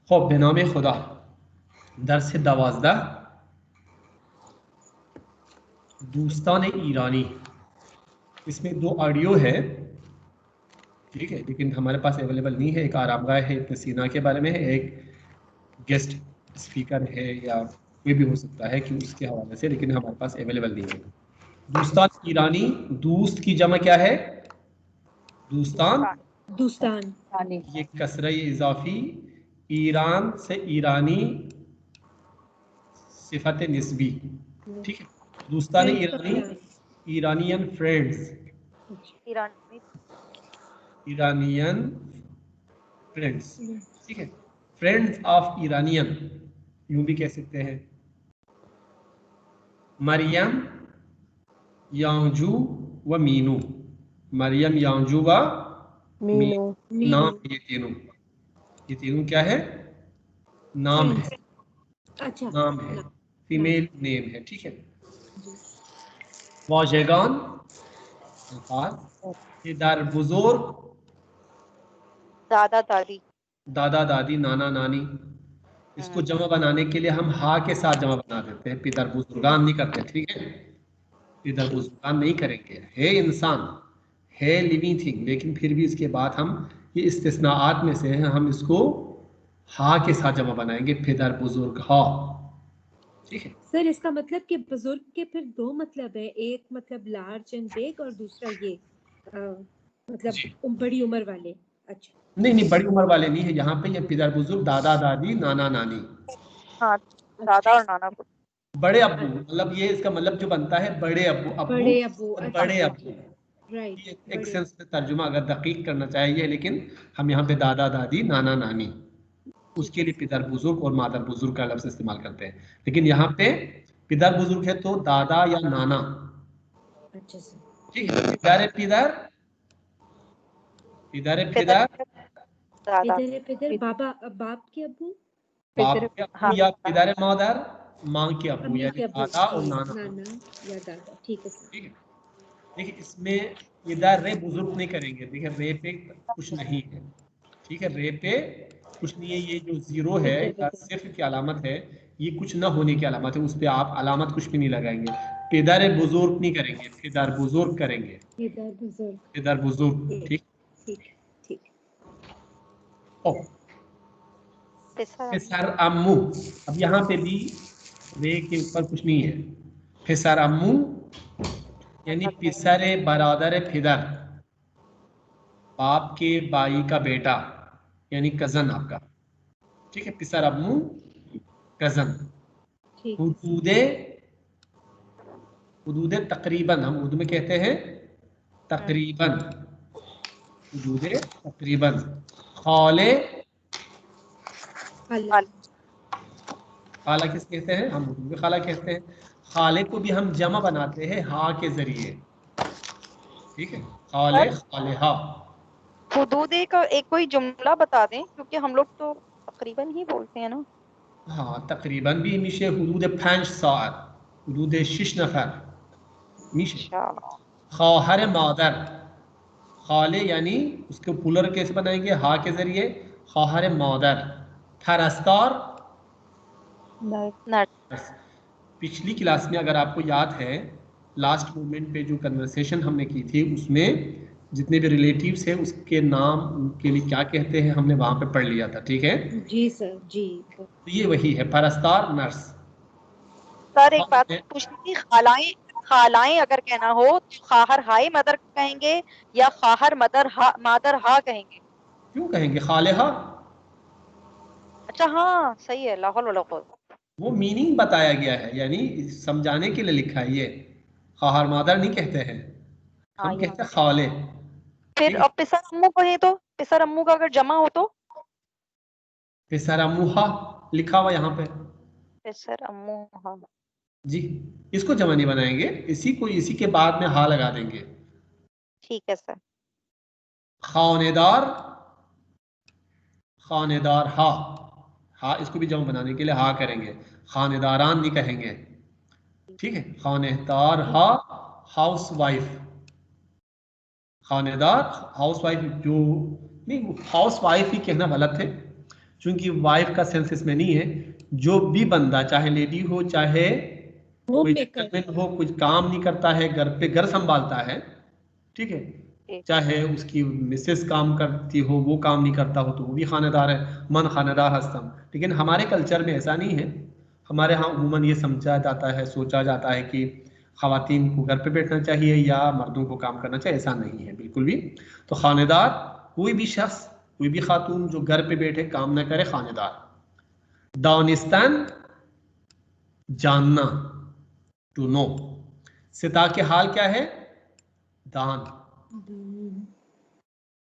खब बेनाम खुदा दरस 12 दोस्तान ईरानी। इसमें 2 ऑडियो है, ठीक है, लेकिन हमारे पास अवेलेबल नहीं है। एक आरामगाह है इब्न सीना के बारे में है, एक गेस्ट स्पीकर है या कोई भी हो सकता है कि उसके हवाले से, लेकिन हमारे पास अवेलेबल नहीं है। दोस्तान ईरानी, दोस्त की जमा क्या है? दोस्तान, दोस्तान। ये कसरा इजाफी, ईरान से ईरानी सिफत निस्बी, ठीक है। दोस्तान ईरानी, ईरानियन फ्रेंड्स, ईरानियन फ्रेंड्स, ठीक है। फ्रेंड्स ऑफ ईरानियन यूं भी कह सकते हैं। मरियम, यांजू व मीनू, मरियम, यांजू व मीनू, नाम ये तीनों क्या है? नाम है, अच्छा, नाम है, फीमेल नेम है, ठीक है। वाजेगान, इधर बुजुर्ग, दादा दादी, दादा दादी, नाना नानी। इसको जमा बनाने के लिए हम हा के साथ जमा बना देते हैं, पितर बुजुर्गान नहीं करते, ठीक है। पितर बुजुर्गान नहीं करेंगे, है इंसान, है लिविंग थिंग, लेकिन फिर भी इसके बाद हम ये इस्तिस्नाआत में से हैं, हम इसको हा के साथ जमा बनाएंगे, पितर बुजुर्ग हा, ठीक है। सर इसका मतलब कि बुजुर्ग के फिर 2 मतलब है, एक मतलब लार्ज एंड बिग और दूसरा ये मतलब बड़ी उम्र वाले। अच्छा, नहीं, बड़ी उम्र वाले नहीं है यहाँ पे, ये पितर बुजुर्ग, दादा दादी, नाना नानी। हाँ, दादा और नाना। बड़े अब्बू, मतलब ये इसका मतलब जो बनता है बड़े अब्बू, बड़े अब्बू, बड़े अब्बू, राइट। एक सेंस में तर्जुमा अगर दकीक करना चाहिए, लेकिन हम यहाँ पे दादा दादी, नाना नानी, उसके लिए पितर बुजुर्ग और मादर बुजुर्ग का लफ्ज इस्तेमाल करते हैं। लेकिन यहाँ पे पितर बुजुर्ग है तो दादा या नाना, अच्छा सर, ठीक है। पिदर पिदर, पिदर पिदर, पिदर बाबा, बाप के अब्बू, बाप के अब्बू या पिदर मादर, माँ के अब्बू, अम्मी यानी के अब्बू, दादा और नाना, या दादा, ठीक है सर। ठीक है। देखिए इसमें इधर रे बुजुर्ग नहीं करेंगे, देखिए रे पे कुछ नहीं है, ठीक है, रे पे कुछ नहीं है। ये जो 0 है या सिर्फ की अलामत है, ये कुछ ना होने की अलामत है, उस पर आप अलामत कुछ भी नहीं लगाएंगे। पिदर बुजुर्ग नहीं करेंगे, पिदर बुजुर्ग करेंगे, पिदर बुजुर्ग, ठीक ठीक। ओ फिसर अम्मू, अब यहाँ पे भी रे के ऊपर कुछ नहीं है। फिसर अम्मू यानी पिसरे बरादर फिदर, बाप के भाई का बेटा, यानी कजन आपका, ठीक है। पिसर अम्मू कजन। हुदूदे, हुदूदे तकरीबन, हम उर्दू में कहते हैं तकरीबन, हुदूदे तकरीबन। खाले, खाला किस कहते हैं? हम उर्दू में खाला कहते हैं। खाले को भी हम जमा बनाते हैं हा के जरिए, ठीक है। खाले, खालेहा। हुदूदे का एक कोई जुमला बता दें, क्योंकि हम लोग तो तकरीबन ही बोलते हैं ना। हाँ, तकरीबन भी मिशे हुदूद 5 सात, हुदूद 6 नफर मिशे। खाहर मादर, खाले यानी उसके पुलर कैसे बनाएंगे? हा के जरिए, खाहर मादर। फरस्तार, पिछली क्लास में अगर आपको याद है, लास्ट मोमेंट पे जो कन्वर्सेशन हमने की थी, उसमें जितने भी रिलेटिव्स हैं उसके नाम, उनके लिए क्या कहते हैं, हमने वहां पे पढ़ लिया था, ठीक है जी सर, जी। तो ये वही है, परस्तार, नर्स। सर एक बात पूछनी थी, खालाएं, खालाएं अगर कहना हो तो खाहर हाय मदर कहेंगे या खाहर मदर हा, मादर हा कहेंगे? क्यों कहेंगे खालेहा? अच्छा हाँ सही है, लाहौल वला कुव्वत। वो मीनिंग बताया गया है, यानी समझाने के लिए लिखा है ये। खाहर मादर नहीं कहते हैं, हम कहते हैं खाले। फिर अब पिसर अम्मू कहें तो, पिसर अम्मू का अगर जमा हो तो पिसर अम्मुहा लिखा हुआ यहाँ पे, पिसर अम्मू हा जी। इसको जमा नहीं बनाएंगे, इसी के बाद में हा लगा देंगे। ठीक है सर। खानेदार, खानेदार हा, हा इसको भी जमा बनाने के लिए हा करेंगे, खानेदारान नहीं कहेंगे, ठीक है। खानेदार हा, हाउस वाइफ, खानेदार हाउस वाइफ, जो नहीं, हाउस वाइफ ही कहना गलत है, चूंकि वाइफ का सेंस इसमें नहीं है, जो भी बंदा चाहे लेडी हो चाहे कोई जेंटलमैन हो, कुछ काम नहीं करता है, घर पे घर संभालता है, ठीक है, चाहे उसकी मिसेस काम करती हो, वो काम नहीं करता हो, तो वो भी खानेदार है, मन खानेदार हस्तम। लेकिन हमारे कल्चर में ऐसा नहीं है। हमारे यहाँ उमूमन ये समझा जाता है, सोचा जाता है कि खवातीन को घर पे बैठना चाहिए या मर्दों को काम करना चाहिए। ऐसा नहीं है बिल्कुल भी। तो खानेदार कोई भी शख्स, कोई भी खातून जो घर पे बैठे काम न करे, खानेदार। दानिस्तान जानना, टू नो। सिता के हाल क्या है? दान,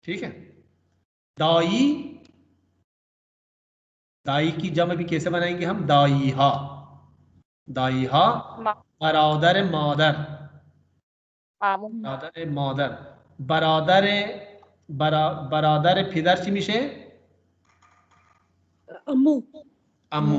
ठीक है। दाई, दाई की जमा भी कैसे बनाएंगे हम? दाईहा, दाईहा बरादर मादर, बरादर मादर, बरादर बरादर फिदर ची मिशे अम्मू, अम्मू.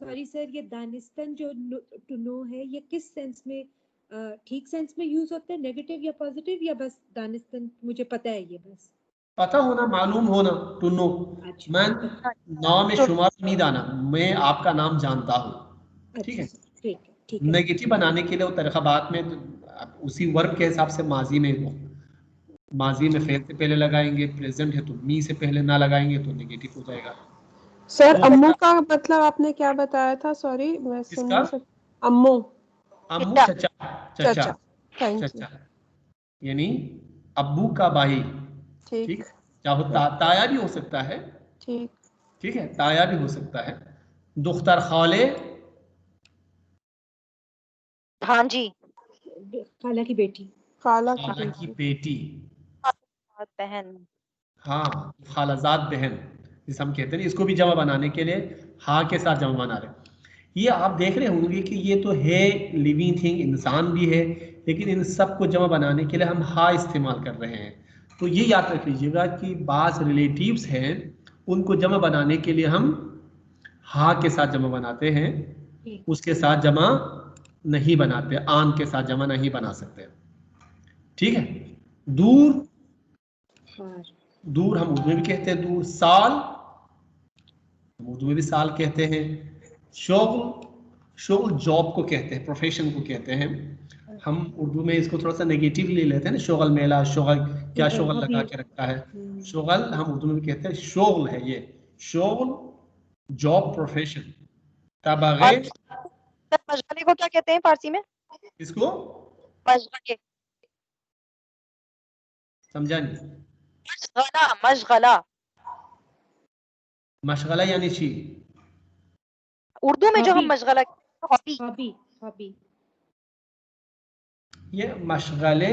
सॉरी सर, ये दानिस्तान जो टू नो है, ये किस सेंस में, ठीक सेंस में यूज होता है, नेगेटिव या पॉजिटिव, या बस दानिस्तान मुझे पता है, ये बस पता होना, मालूम होना, टू नो। मैं नाम में शुमार नहीं दाना, मैं आपका नाम जानता हूँ, ठीक है। ठीक है। नेगेटिव बनाने के लिए वो तरक़ाबात में उसी वर्ब के हिसाब से माजी में फेल से पहले लगाएंगे, प्रेजेंट है तो मी से पहले ना लगाएंगे तो नेगेटिव हो जाएगा। सर अम्मू का मतलब आपने क्या बताया था? सॉरी मैं सुन नहीं सकती। अम्मू, अम्मू चचा, चचा, चचा यानी अब्बू का भाई, ठीक। चाहो ताया भी हो सकता है, ठीक है, ताया भी हो सकता है। दुख्तर खाले, भांजी, खाला की बेटी, खाला की बेटी, बहन, हाँ, खालाजाद बहन जिसे हम कहते हैं। इसको भी जमा बनाने के लिए हा के साथ जमा बना रहे। ये आप देख रहे होंगे कि ये तो है लिविंग थिंग, इंसान भी है, लेकिन इन सब को जमा बनाने के लिए हम हा इस्तेमाल कर रहे हैं। तो ये याद रख लीजिएगा कि बास रिलेटिव्स हैं, उनको जमा बनाने के लिए हम हा के साथ जमा बनाते हैं, उसके साथ जमा नहीं बनाते, आन के साथ जमा नहीं बना सकते, ठीक है। दूर, दूर हम उर्दू में भी कहते हैं दूर। साल, हम उर्दू में भी साल कहते हैं। शोगल, शोगल जॉब को कहते हैं, प्रोफेशन को कहते हैं। हम उर्दू में इसको थोड़ा सा नेगेटिव ले लेते हैं ना, शोगल मेला, शोगल क्या शोगल लगा के रखा है। शोगल हम उर्दू में भी कहते हैं, शोगल है ये, शोगल जॉब प्रोफेशन। तबागे, मशगले को क्या कहते हैं फारसी में? इसको मशगले, समझा नहीं? मशगला, मशगला, मशगला यानी ची, उर्दू में जो हम मशगला, हॉबी, हॉबी, हॉबी। ये मशगले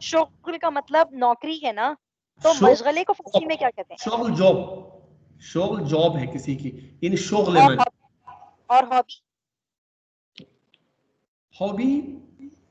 शोगल का मतलब नौकरी है ना, तो मशगले को फारसी में क्या कहते हैं? शोगल जॉब, शोगल जॉब है किसी की, इन शोगल में। और हॉबी, हॉबी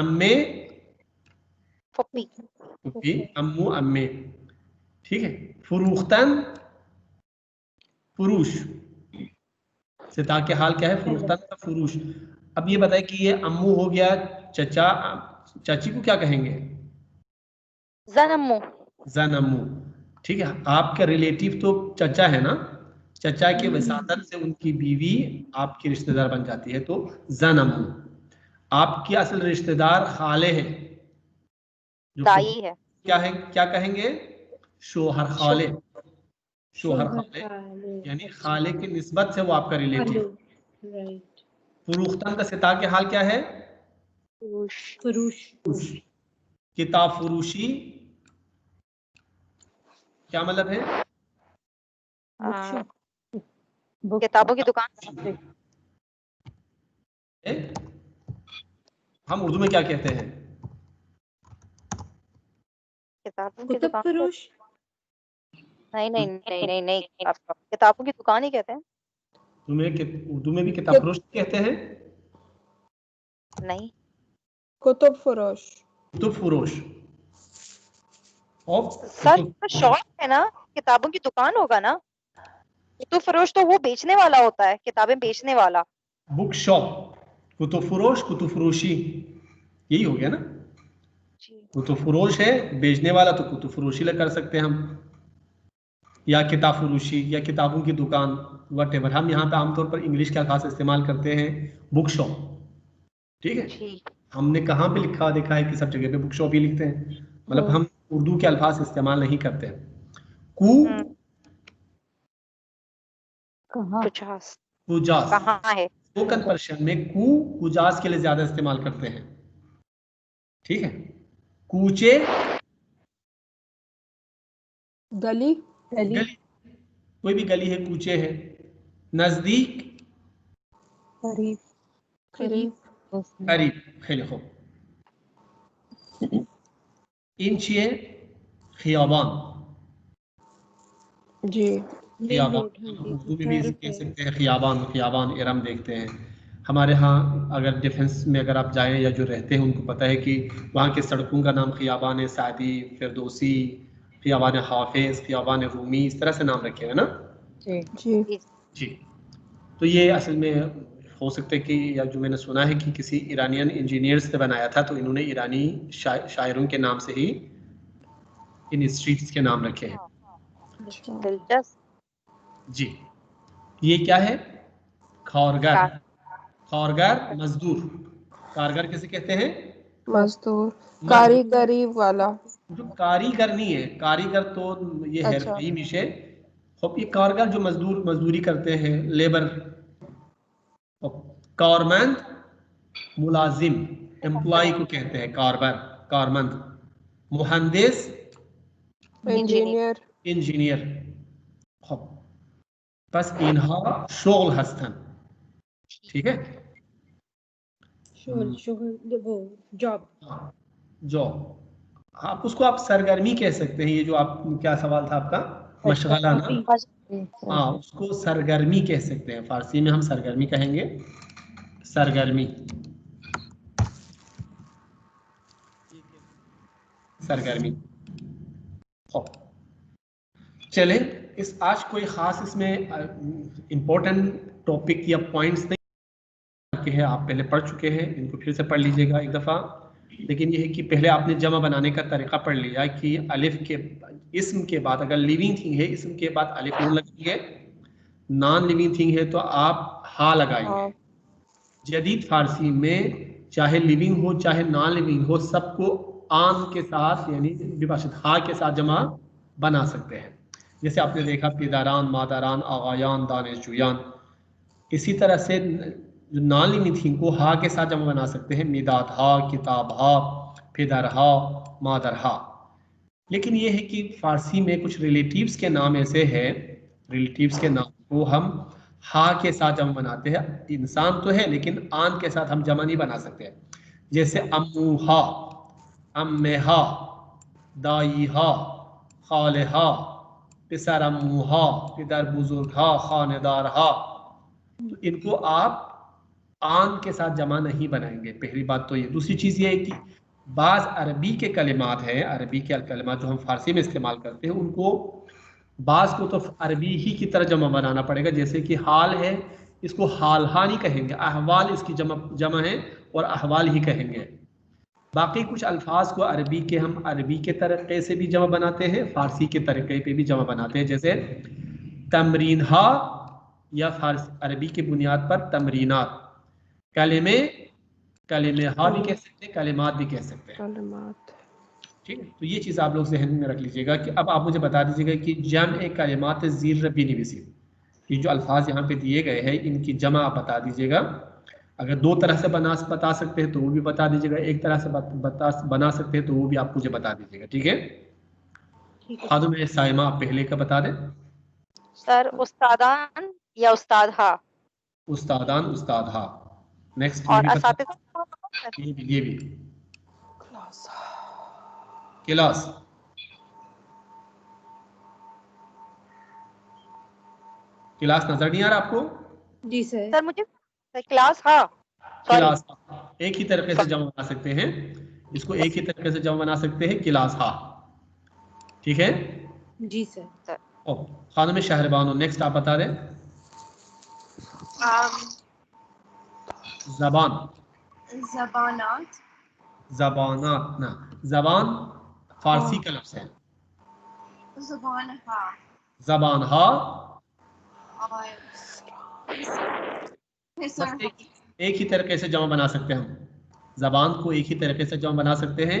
अम्मे फुप्पी, फुप्पी, अम्मू अम्मे, ठीक है। फुरूख्तन फुरूश, सिता के हाल क्या है? फुरूख्तन का फुरूश। अब ये बताए कि ये अम्मू हो गया, चचा, चाची को क्या कहेंगे? ज़नअम्मू, ज़नअम्मू, ठीक है। आपका रिलेटिव तो चचा है ना, चचा के वसादत से उनकी बीवी आपकी रिश्तेदार बन जाती है, तो ज़नअम्मू। आपकी असल रिश्तेदार खाले है, दाई है, क्या है, क्या कहेंगे? शोहर खाले, शोहर खाले यानी खाले की निस्बत से वो आपका रिलेटिव। फुरूख्तन का सिता के हाल क्या है? फुरूश। किताब फुरूशी क्या मतलब है? किताबों की दुकान। हम उर्दू में क्या कहते हैं? किताबों की दुकान। नहीं, किताबों की दुकान ही कहते हैं। उर्दू में भी किताब फरोश कहते हैं? नहीं, कुतुब फरोश। कुतुब फरोश और सर तो शॉप है ना, किताबों की दुकान होगा ना। कुतुब फरोश तो वो बेचने वाला होता है, किताबें बेचने वाला। बुक शॉप, कुतुब फरोश, कुतुब फरोशी, यही हो गया ना। कुतुब फरोश है बेचने वाला, तो कुतुब फरोशी कर सकते हैं हम, या किताब फरोशी या किताबों की दुकान, वटेवर। हम यहाँ पे आमतौर पर इंग्लिश के अल्फाज इस्तेमाल करते हैं, बुक शॉप। ठीक है, हमने कहाँ पे लिखा देखा है कि सब जगह पे बुक शॉप ही लिखते हैं, मतलब हम उर्दू के अल्फाज इस्तेमाल नहीं करते हैं। कू कुजास, कहाँ है? स्पोकन पर्शियन में कू कुजास के लिए ज्यादा इस्तेमाल करते हैं। ठीक है, कूचे गली, गली, कोई भी गली है, कूचे है। नजदीक, करीब, करीब, करीब, खैर खूब। इंचिए, खियाबान, जी, खियाबान उर्दू में भी कह सकते हैं खियाबान, खियाबान इरम देखते हैं। हमारे यहाँ अगर डिफेंस में अगर आप जाएं या जो रहते हैं उनको पता है कि वहाँ के सड़कों का नाम खियाबान सादी, फिरदौसी, खियाबान हाफिज, खियाबान रूमी, इस तरह से नाम रखे हैं ना। जी, जी, तो ये असल में हो सकता है कि, या जो मैंने सुना है कि किसी ईरानियन इंजीनियर्स ने बनाया था, तो इन्होंने ईरानी शायरों के नाम से ही इन स्ट्रीट्स के नाम रखे हैं। दिलचस्प। जी, ये क्या है? खौरगर, खौरगर मजदूर। कारगर किसे कहते हैं? मजदूर, कारीगरी वाला। जो कारीगर नहीं है, कारीगर तो ये हरफी मिशे, ये कारगर जो मजदूरी करते हैं, लेबर। कारमंद मुलाजिम, एम्प्लॉय को कहते हैं कारबर, कारमंद। मुहंदिस, इंजीनियर, इंजीनियर। बस इनहा शोल हस्तन। ठीक है, वो जॉब, जॉब। आप उसको आप सरगर्मी कह सकते हैं। ये जो आप, क्या सवाल था आपका? मशगला ना, हाँ, उसको सरगर्मी कह सकते हैं। फारसी में हम सरगर्मी कहेंगे, सरगर्मी, सरगर्मी। चले, इस आज कोई खास इसमें इम्पोर्टेंट टॉपिक या पॉइंट्स नहीं के हैं, आप पहले पढ़ चुके हैं, इनको फिर से पढ़ लीजिएगा एक दफ़ा। लेकिन यह है कि पहले आपने जमा बनाने का तरीका पढ़ लिया कि अलिफ के इस्म के बाद अगर लिविंग थिंग है, इस्म के बाद अलिफ नून लगेंगे। नॉन लिविंग थिंग है तो आप हा लगाएंगे। जदीद फारसी में चाहे लिविंग हो चाहे नॉन लिविंग हो, सबको आन के साथ यानी विभाषित हा के साथ जमा बना सकते हैं। जैसे आपने देखा पिदारान, मादारान, आगायान, दानिशजुयान। इसी तरह से जो नॉन लिविंग थिंग को हा के साथ जमा बना सकते हैं, मिदाद हा, किताब हा, फिदर हा, मादर हा। लेकिन ये है कि फारसी में कुछ रिलेटिव्स के नाम ऐसे हैं, रिलेटिव्स के नाम को हम हा के साथ जमा बनाते हैं। इंसान तो है लेकिन आन के साथ हम जमा नहीं बना सकते। जैसे अम्मूहा, अम्मेहा, दाईहा, खालेहा, पिसर अम्मूहा, पिदर बुजुर्गहा, खानेदारहा। तो इनको आप आन के साथ जमा नहीं बनाएंगे, पहली बात तो ये। दूसरी चीज़ ये है कि बाज़ अरबी के कलिमात हैं, अरबी के कलिमात जो हम फारसी में इस्तेमाल करते हैं, उनको बाज़ को तो अरबी ही की तरह जमा बनाना पड़ेगा। जैसे कि हाल है, इसको हालहा नहीं कहेंगे, अहवाल इसकी जमा है और अहवाल ही कहेंगे। बाकी कुछ अल्फाज को अरबी के हम अरबी के तरीके से भी जमा बनाते हैं, फारसी के तरीके पे भी जमा बनाते हैं। जैसे तमरीनहा, या फारसी अरबी की बुनियाद पर तमरीनात। कलिमे, कलिमे हा भी कह सकते हैं, कलिमात भी कह सकते हैं। ठीक है, तो ये चीज़ आप लोग जहन में रख लीजिएगा कि अब आप मुझे बता दीजिएगा कि जम कलिमात ज़ीर रबी निविसी, ये जो अल्फाज यहाँ पे दिए गए हैं, इनकी जमा आप बता दीजिएगा। अगर दो तरह से बता सकते हैं तो वो भी बता दीजिएगा, एक तरह से बना सकते हैं तो वो भी आप मुझे बता दीजिएगा। ठीक है, खादुम साइमा, आप पहले का बता दें। सर उस्तादान या उस्ताद हा। उस्तादान, उस्ताद हा। नेक्स्ट, और असातिज़ा, ये भी क्लास, क्लास नजर नहीं आ रहा आपको? जी सर। सर मुझे क्लास हा, क्लास एक ही तरीके से जमा बना सकते हैं, इसको एक ही तरीके से जमा बना सकते हैं, क्लास हा। ठीक है जी सर। ओ खानम शहरबानो, नेक्स्ट आप बता दें। जबान, ज़बानात, जबानात ना, जबान फारसी का लफ्ज़ है, ज़बान हा, जबान हा, और बस एक ही तरीके से जमा बना सकते हैं हम, जबान को एक ही तरीके से जमा बना सकते हैं,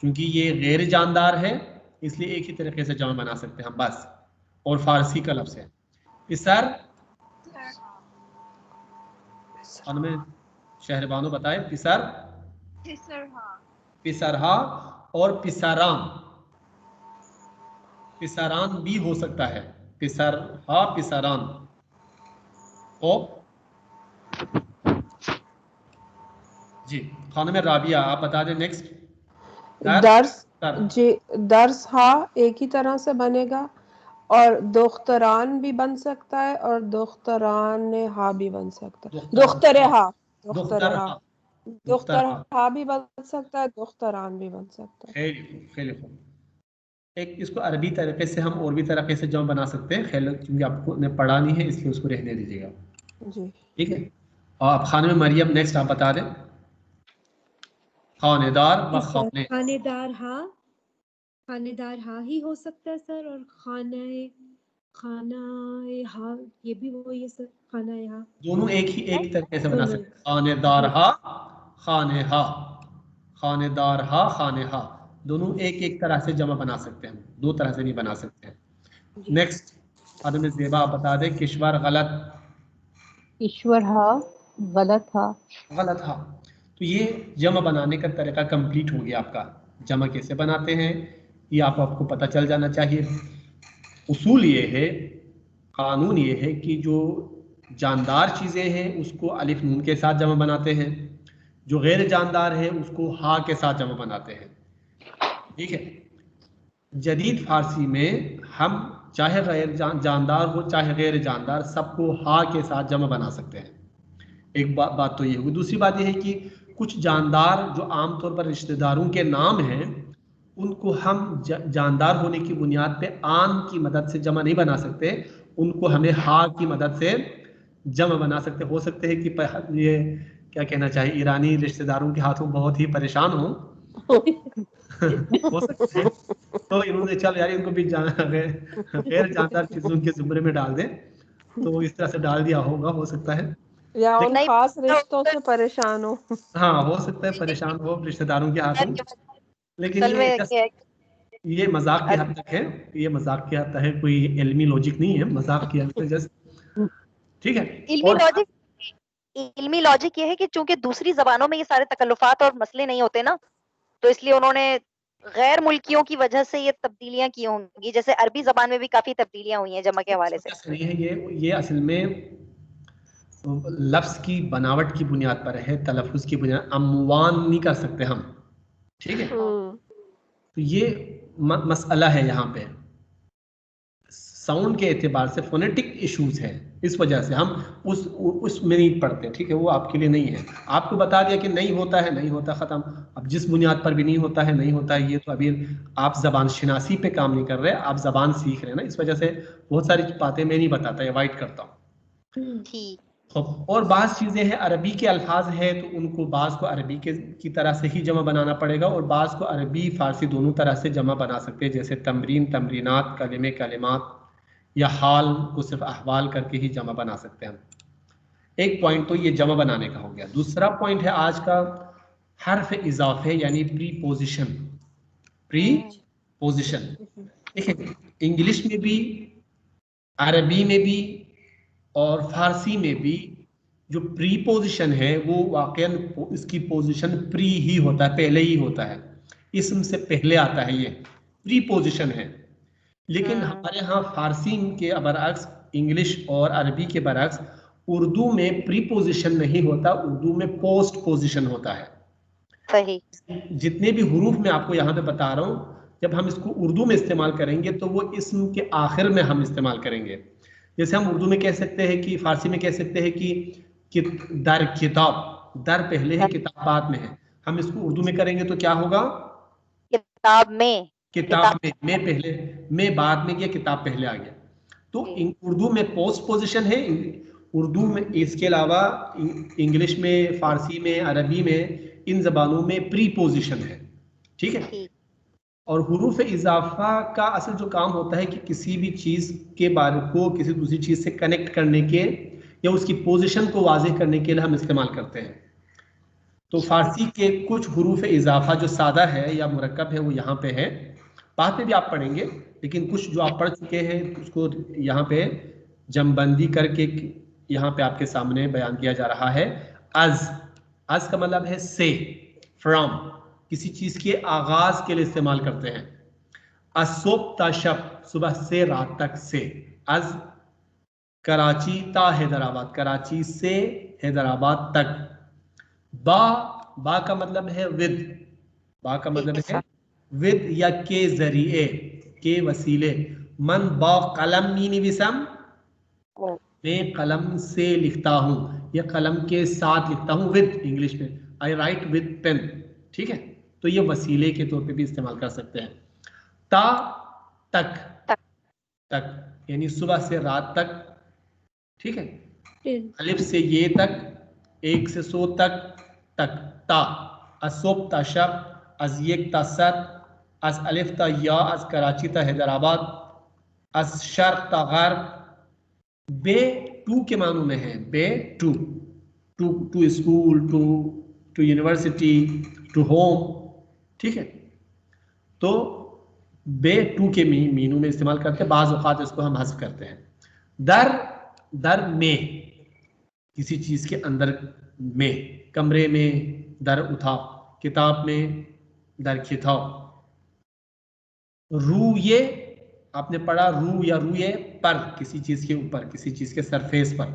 क्योंकि ये गैर जानदार है इसलिए एक ही तरीके से जमा बना सकते हैं हम बस, और फारसी का लफ्ज़ है। पिसर, खानम शहरबानो बताए। पिसर, पिसरहा और पिसरान, पिसरान भी हो सकता है, पिसरहा पिसरान। ओ जी खानम राबिया आप बता दें नेक्स्ट। दर्स हा एक ही तरह से बनेगा, और दुख्तरान भी बन सकता है, और दुख्तरान हा भी बन सकता है, दुख्तर हा भी बन सकता है, दुख्तरान भी बन सकता है। एक इसको अरबी तरीके से हम और भी तरीके से जमा बना सकते हैं, खेल क्योंकि आपको ने पढ़ा नहीं है इसलिए उसको रहने दीजिएगा जी। ठीक है। और आप खाने में मरियम नेक्स्ट आप बता दें। खानेदार व खाने, खानेदार हा ही हो सकता है सर, और खाना हा ये भी वही है सर, खाना हा दोनों एक तरीके से बना सकते हैं, खानेदार हा खाने हा, खानेदार हा खाने हा, दोनों एक तरह से जमा बना सकते हैं, दो तरह से नहीं बना सकते हैं। नेक्स्ट आदम ज़ेबा आप बता दें। किश्वर गलत, ईश्वर हा गलत हा, गलत हा। तो ये जमा बनाने का तरीका कंप्लीट हो गया आपका। जमा कैसे बनाते हैं ये आपको पता चल जाना चाहिए। उसूल ये है, कानून ये है कि जो जानदार चीज़ें हैं उसको अलिफ नून के साथ जमा बनाते हैं, जो गैर जानदार है उसको हा के साथ जमा बनाते हैं। ठीक है। जदीद फारसी में हम चाहे गैर जानदार हो चाहे गैर जानदार सबको हा के साथ जमा बना सकते हैं। एक बात तो ये होगी। दूसरी बात ये है कि कुछ जानदार जो आमतौर पर रिश्तेदारों के नाम हैं उनको हम जानदार होने की बुनियाद पे आन की मदद से जमा नहीं बना सकते, उनको हमें हा की मदद से जमा बना सकते। हो सकते हैं कि ये क्या कहना चाहिए, ईरानी रिश्तेदारों के हाथों बहुत ही परेशान हो हो सकता है तो इन्होंने चल यार इनको भी गैर जानदार चीजों के जुमरे में डाल दें, तो इस तरह से डाल दिया होगा, हो सकता है, या उन खास रिश्तों से परेशान हो। हाँ हो सकता है परेशान हो रिश्तेदारों के हाथों, लेकिन ये मजाक की हद तक है, ये मजाक की हद तक है, कोई इल्मी लॉजिक नहीं है, मजाक की हद तक जस्ट। ठीक है। इल्मी लॉजिक ये है कि चूंकि दूसरी जबानों में ये सारे तकल्लुफात और मसले नहीं होते ना, तो इसलिए उन्होंने गैर मुल्कियों की वजह से ये तब्दीलियां की होंगी। जैसे अरबी जबान में भी काफी तब्दीलियां हुई हैं जमा के हवाले से। ये असल में लफ्ज की बनावट की बुनियाद पर है, तलफ़ुज़ की बुनियाद, अमवान नहीं कर सकते हम। ठीक है। तो ये मसला है यहाँ पे, साउंड के एतबार से फोनेटिक इश्यूज है, इस वजह से हम उसमें नहीं पढ़ते। ठीक है, वो आपके लिए नहीं है। आपको बता दिया कि नहीं होता है, नहीं होता, ख़त्म। अब जिस बुनियाद पर भी नहीं होता है, नहीं होता है, ये तो अभी आप ज़बान शनासी पे काम नहीं कर रहे, आप ज़बान सीख रहे हैं ना, इस वजह से बहुत सारी बातें मैं नहीं बताता, अवॉइड करता हूँ। ठीक। और बाज़ चीज़ें हैं अरबी के अल्फाज है तो उनको बाज़ को अरबी की तरह से ही जमा बनाना पड़ेगा, और बाज़ को अरबी फ़ारसी दोनों तरह से जमा बना सकते हैं, जैसे तमरीन तमरीनात, कलिमे कलिमात, या हाल को सिर्फ अहवाल करके ही जमा बना सकते हैं हम। एक पॉइंट तो ये जमा बनाने का हो गया। दूसरा पॉइंट है आज का हर्फ इजाफे यानी प्रीपोजिशन। प्रीपोजिशन देखिए, इंग्लिश में भी, अरबी में भी और फारसी में भी जो प्रीपोजिशन है वो वाकईन इसकी पोजीशन प्री ही होता है, पहले ही होता है, इसम से पहले आता है, ये प्रीपोजिशन है। लेकिन हमारे यहाँ फारसी के बरअक्स, इंग्लिश और अरबी के बरअक्स उर्दू में प्रीपोजिशन नहीं होता, उर्दू में पोस्ट पोजिशन होता है। सही। जितने भी हुरूफ मैं आपको यहाँ पे बता रहा हूँ, जब हम इसको उर्दू में इस्तेमाल करेंगे तो वो इस्म के आखिर में हम इस्तेमाल करेंगे। जैसे हम उर्दू में कह सकते हैं कि, फारसी में कह सकते हैं कि दर किताब, दर पहले है, किताब बाद में है। हम इसको उर्दू में करेंगे तो क्या होगा? किताब में, किताब में पहले, में बाद में गया, किताब पहले आ गया। तो उर्दू में पोस्ट पोजीशन है, उर्दू में, इसके अलावा इंग्लिश में, फारसी में, अरबी में, इन जबानों में प्री पोजीशन है, ठीक है। और हुरूफ इजाफा का असल जो काम होता है कि किसी भी चीज़ के बारे को किसी दूसरी चीज़ से कनेक्ट करने के या उसकी पोजीशन को वाज़ेह करने के लिए हम इस्तेमाल करते हैं। तो फारसी के कुछ हुरूफ इजाफा जो सादा है या मुरक्कब है वो यहाँ पे है, बाद में भी आप पढ़ेंगे, लेकिन कुछ जो आप पढ़ चुके हैं उसको यहाँ पे जमबंदी करके यहाँ पे आपके सामने बयान किया जा रहा है। अज का मतलब है से, फ्रॉम, किसी चीज के आगाज के लिए इस्तेमाल करते हैं। असुब तशब, सुबह से रात तक से। अज कराची ता हैदराबाद, कराची से हैदराबाद तक। बा का मतलब है विद, बा का मतलब है विद या के जरिए, के वसीले। मन बा कलम मीनी विसम, मैं कलम से लिखता हूं या कलम के साथ लिखता हूं, विद इंग्लिश में आई राइट विद पेन, ठीक है। तो ये वसीले के तौर पे भी इस्तेमाल कर सकते हैं। ता तक, तक यानी सुबह से रात तक, ठीक है। अलिफ से ये तक, एक से सौ तक, तक। ता असोब तशब, अज येक तसद, अज अलिफ ता या, अज कराची ता हैदराबाद, अज शर्क ता गर्ब। बे टू के मानों में है, बे to, to school, to university, to home, ठीक है। तो बे टू के मीनू में इस्तेमाल करते हैं, बाज़ औक़ात इसको हम हज़्फ़ करते हैं। दर में, किसी चीज के अंदर में, कमरे में दर उठाओ, किताब में दर खिताओ। रूये, आपने पढ़ा रू या रूये पर, किसी चीज के ऊपर, किसी चीज के सरफेस पर।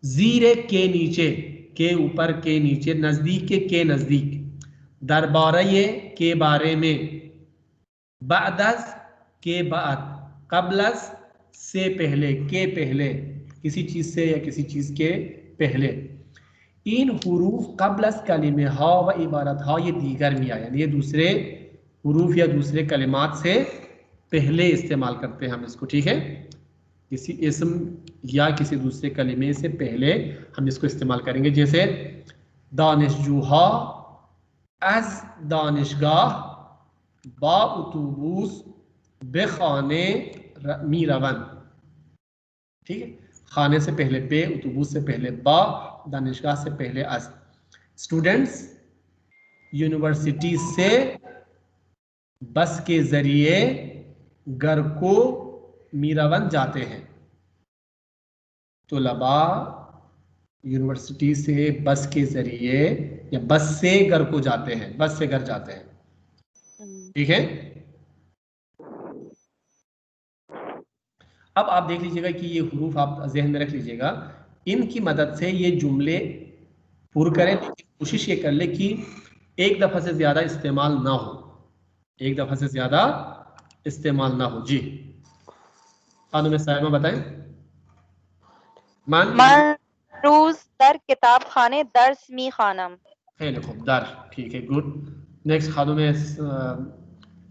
जीरे के नीचे, के ऊपर, के नीचे। नजदीक के नजदीक। दरबारे के बारे में। बादस के बाद। कबलस से पहले, के पहले, किसी चीज से या किसी चीज के पहले। इन हुरूफ कबलस कलिमे हा व इबारत हा, ये दीगर मियाँ, यानी ये दूसरे हुरूफ या दूसरे कलिमात से पहले इस्तेमाल करते हैं हम इसको, ठीक है। किसी इस्म या किसी दूसरे कलिमे से पहले हम इसको इस्तेमाल करेंगे। जैसे दानिशजूहा, अज दानिशगाह, बा उतूबूस, बेखाने मीरावन, ठीक है। खाने से पहले बे, उतूबूस से पहले बा, दानिशगाह से पहले अज। स्टूडेंट्स यूनिवर्सिटी से बस के जरिए घर को मीरावन जाते हैं। तुलबा यूनिवर्सिटी से बस के जरिए या बस से घर को जाते हैं, बस से घर जाते हैं, ठीक है। अब आप देख लीजिएगा कि ये हुरूफ आप जहन में रख लीजिएगा, इनकी मदद से ये जुमले पूरे करें, लेकिन कोशिश ये कर ले कि एक दफा से ज्यादा इस्तेमाल ना हो, एक दफा से ज्यादा इस्तेमाल ना हो। जी खानुम साहिबा बताएं। रोज दर किताब खाने, दर्स मी खानम। दर, ठीक है, गुड। नेक्स्ट खानुम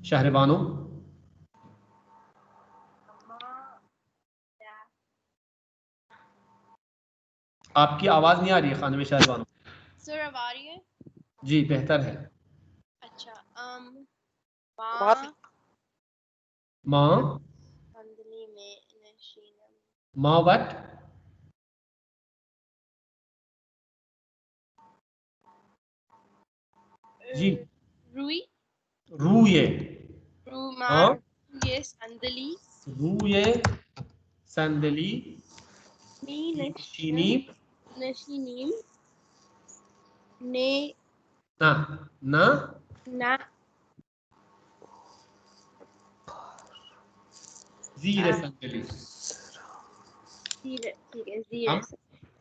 शहरबानो। आपकी आवाज नहीं आ रही है खानुम शहरबानो। सर अब आ रही है? जी बेहतर है। अच्छा, माँ माँ वट जी, रूई, रूये, ये संदली, रूये संदली, नशीनीम, ने ना ना ना जीरे संदली। हम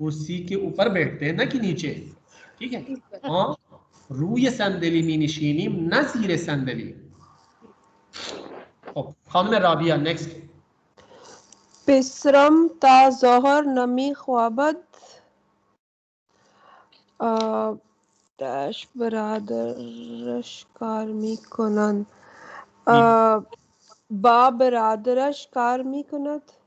कुर्सी के ऊपर बैठते हैं ना कि नीचे, ठीक है। हाँ, रूये संदली मीनिशीनीम न जीरे संदली। खानुम राबिया नेक्स्ट। पिसरम ता ज़ोहर नमी ख्वाबत डैश बरादरश कारमी कुनन बा बरादरश कारमी कुनत.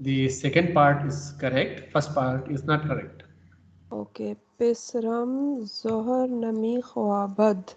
The second part is correct. First part is not correct. Okay पिसरम ज़ोहर नमी ख्वाबत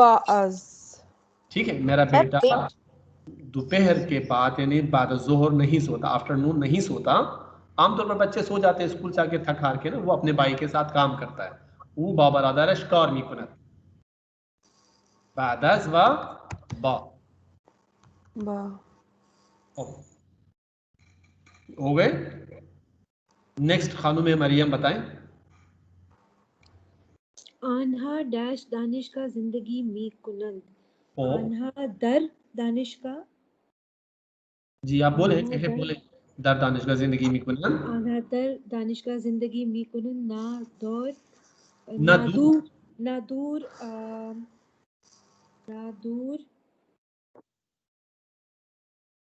बाअज. ठीक है, मेरा सर बेटा दोपहर के बाद यानी बाद जोहर नहीं सोता, आफ्टरनून नहीं सोता। आमतौर पर बच्चे सो जाते हैं स्कूल से आके थक हार के ना, वो अपने भाई के साथ काम करता है। वो बाबरादारश कार मिकुनत बादज व बा बा. हो गए। नेक्स्ट खानुम मरियम बताएं। आन्हा डैश दानिश का जिंदगी मी कुनंद। ओ आन्हा दर दानिश का। जी आप बोले, आन्हा कैसे दर बोले? दर दानिश का जिंदगी मिकुनत आन्हा दर दानिश का जिंदगी मी कुनंद ना दौर नदूर नादूर नादूर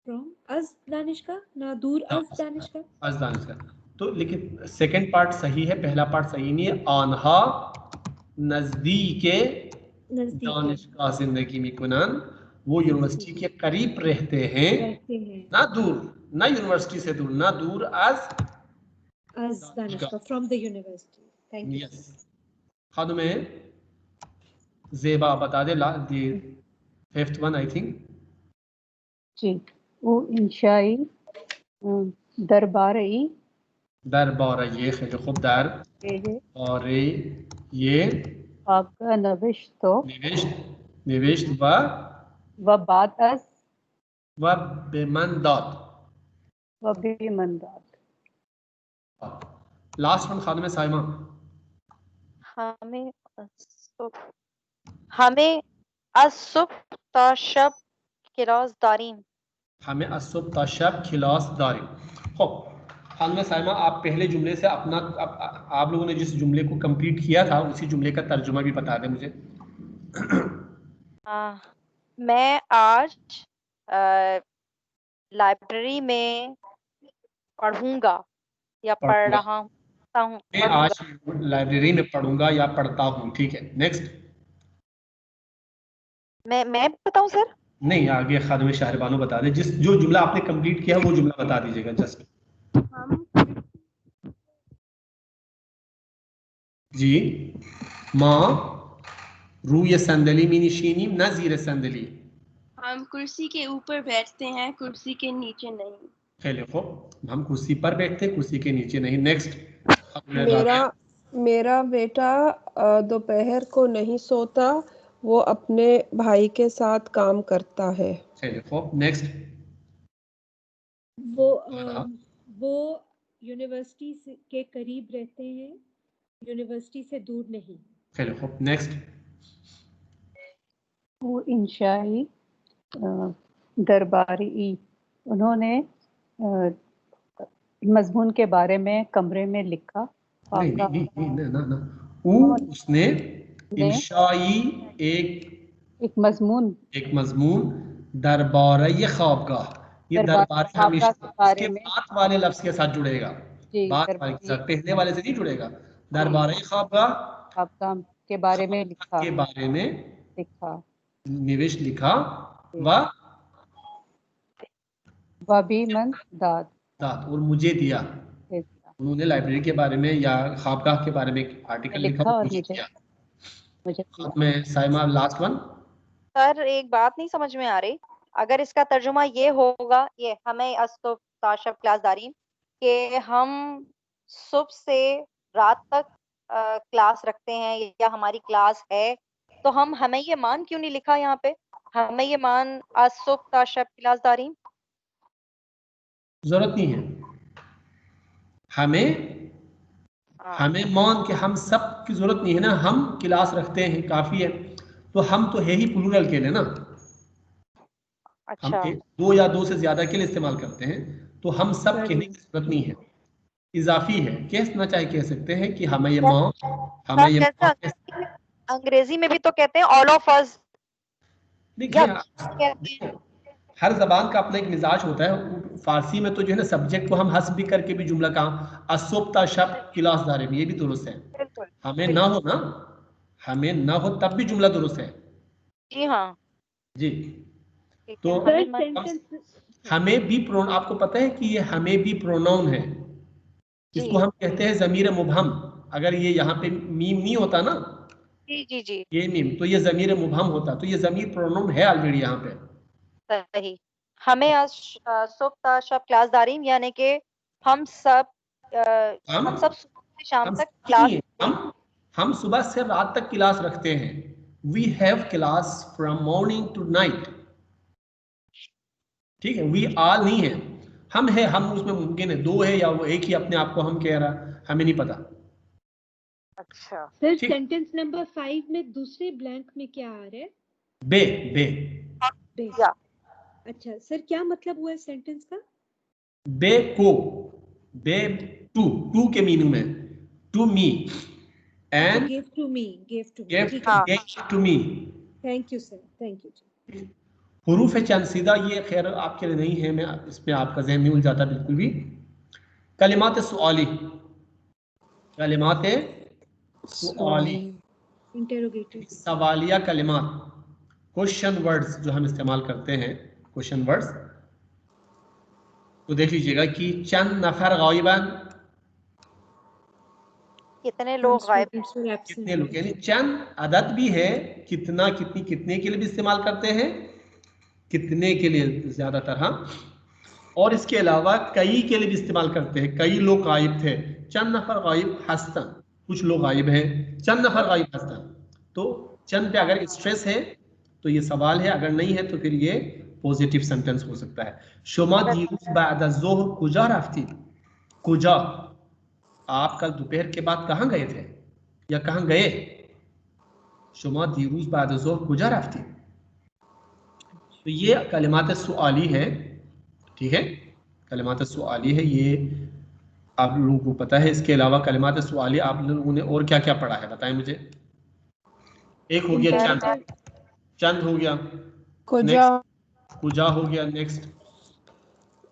फ्रॉम अज दानिश का। नादूर अज दानिश का। आज दानिश का। तो लेकिन सेकंड पार्ट सही है, पहला पार्ट सही नहीं है। आन्हा नजदीके नजदीक दानिश का जिंदगी मिकुनन, वो यूनिवर्सिटी के करीब रहते हैं, रहते हैं। ना दूर, ना यूनिवर्सिटी से दूर, ना दूर आज अज दानिश का from the university. Thank you. Yes. Khanum Zeba बता दे दी फिफ्थ वन आई थिंक। जी वो इंशाई दरबारी दरबार ये खैर खूब दर और ये आपका नविश तो निविष्ट व बाद अस व बेमंदात। व बेमंदात। Last one Khanum Saima. हमें असुब ताशब किराज दारीम। हमें असुब तशब खिलास दारी। खूब खानुम साइमा, आप पहले जुमले से अपना आप लोगों ने जिस जुमले को कंप्लीट किया था उसी जुमले का तर्जुमा भी बता दें मुझे। मैं आज लाइब्रेरी में पढ़ूंगा या पढ़ पढ़ूंगा। रहा हूँ। मैं आज लाइब्रेरी में पढ़ूंगा या पढ़ता हूँ। ठीक है, नेक्स्ट। मैं बताऊं सर? नहीं, आगे खादिम शाहरबानो बता दे। जो जुमला आपने कंप्लीट किया वो जुमला बता दीजिएगा जस्ट। हम जी माँ रूय संदली मिनिशीनी न ज़ीर संदली। हम कुर्सी के ऊपर बैठते हैं, कुर्सी के नीचे नहीं। खेले खूब, हम कुर्सी पर बैठते हैं, कुर्सी के नीचे नहीं। नेक्स्ट। मेरा बेटा दोपहर को नहीं सोता, वो अपने भाई के साथ काम करता है। खेले खूब, नेक्स्ट। वो यूनिवर्सिटी के करीब रहते हैं, यूनिवर्सिटी से दूर नहीं। खेले खूब, नेक्स्ट। वो इंशाई दरबारी उन्होंने मजमून के बारे में कमरे में लिखा। उसने इंशाई एक मजमून दरबारी ख्वाबगाह। ये दरबार हमेशा इसके बाद वाले लफ्ज के साथ जुड़ेगा, बाद वाले के साथ, पहले वाले से नहीं जुड़ेगा। दरबारी ख्वाबगाह के बारे में लिखा, के बारे में निवेश लिखा व भी मन दाद और मुझे दिया। उन्होंने लाइब्रेरी के बारे में या ख्वाबगाह के बारे में आर्टिकल लिखा और मुझे दिया। मैं साइमा लास्ट वन। सर एक बात नहीं समझ में आ रही, अगर इसका तर्जुमा ये होगा, ये हमें असुब ताशब क्लास दारीम कि हम सुबह से रात तक क्लास रखते हैं या हमारी क्लास है, तो हमें ये मान क्यों नहीं लिखा यहाँ पे? हमें ये मान असुब ताशब क्लास दारीम जरूरत नहीं है। हमें मान के हम सब की जरूरत नहीं है ना, हम क्लास रखते हैं काफी है। तो हम तो है ही प्लूरल के लिए ना। अच्छा। हम दो या दो से ज्यादा के लिए इस्तेमाल करते हैं, तो हम सब कहने की जरूरत नहीं है, इजाफी है। कहना चाहे कह सकते हैं कि हमें ये माँ, हमें ये अंग्रेजी में भी तो कहते हैं ऑल ऑफ अस। देखिए हर जबान का अपना एक मिजाज होता है। फारसी में तो जो है ना सब्जेक्ट को हम हस्ब भी करके भी जुमला कहा असोप्ता शब क्लास दारे में, ये भी दुरुस्त है। बिल्कुल हमें ना हो ना, हमें ना हो तब भी जुमला दुरुस्त है जी हाँ। जी। तो सर हमें सेंटेंस हमें भी प्रोन, आपको पता है कि ये हमें भी प्रोनाउन है, इसको जी हम कहते हैं जमीर मुबहम। अगर ये यहाँ पे मीम नहीं होता ना, जी जी जी ये मीम, तो ये जमीर मुबहम होता, तो ये जमीर प्रोनाउन है ऑलरेडी यहाँ पे। सही। हमें आज सुबह शब क्लास दारीम, यानी कि हम सब हम सब सुबह से शाम हम तक सब क्लास नहीं है, हम सुबह से रात तक क्लास रखते हैं। We have class from morning to night. ठीक है, वी ऑल नहीं है, हम है, हम उसमें मुमकिन है दो है या वो एक ही अपने आप को हम कह रहा, हमें नहीं पता। अच्छा सर ठीक। सेंटेंस नंबर 5 में दूसरे ब्लैंक में क्या आ रहा है? बे बे बे। या अच्छा सर, क्या मतलब हुआ है सेंटेंस का? बे को, बे टू, टू के मीनिंग में to me and give to me, give to me, give ठीक है। To me. Thank you sir, thank you जी। हुरूफ चंसीदा ये खैर आपके लिए नहीं है, मैं इसमें आपका जहन नहीं उलझाता बिल्कुल भी। कलिमात सुआली, कलिमात सुआली, इंटेरोगेटिव। सवालिया कलिमात, क्वेश्चन वर्ड्स जो हम इस्तेमाल करते हैं, क्वेश्चन वर्ड्स। तो देख लीजिएगा कि चंद नफर गायबन, कितने लोग गायब हैं? कितने लोग, यानी चंद अदद भी है, कितना कितनी कितने के लिए भी इस्तेमाल करते हैं, कितने के लिए ज्यादातर, हाँ। और इसके अलावा कई के लिए भी इस्तेमाल करते हैं, कई लोग गायब थे, चंद नफर गायब हस्तन, कुछ लोग गायब हैं, चंद नफर गायब हस्तन। तो चंद पे अगर स्ट्रेस है तो ये सवाल है, अगर नहीं है तो फिर ये पॉजिटिव सेंटेंस हो सकता है। शुमा दीरूज बाद ज़ोहर कुजा रफ्ती, कुजा, आप कल दोपहर के बाद कहाँ गए थे या कहाँ गए? शुमा दीरूज बाद ज़ोहर कुजा रफ्ती। तो ये कलिमात सुआली है, ठीक है, कलिमात सुआली है, ये आप लोगों को पता है। इसके अलावा कलिमात सुआली आप लोगों ने और क्या क्या पढ़ा है बताएं मुझे। एक हो गया चंद, चंद हो गया, कुजा, नेक्स्ट कुजा हो गया, नेक्स्ट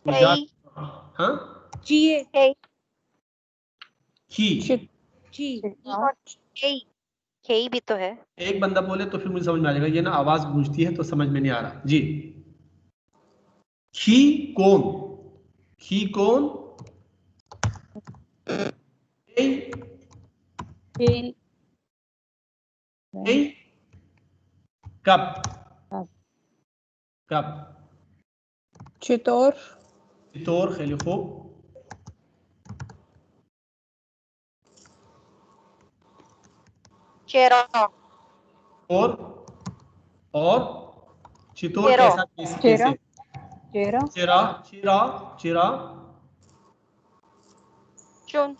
कुजा, हाँ जिए, की, जी, खेई भी तो है। एक बंदा बोले तो फिर मुझे समझ में आ जाएगा, ये ना आवाज गूंजती है तो समझ में नहीं आ रहा जी। खी कौन, खी कौन, कब, कब, चितौर, चितौर, खलीफो, चेरा, और चितौर चेरा, कैसा, कैसे, चेरा, चिरा, चिरा, चिरा, चुन,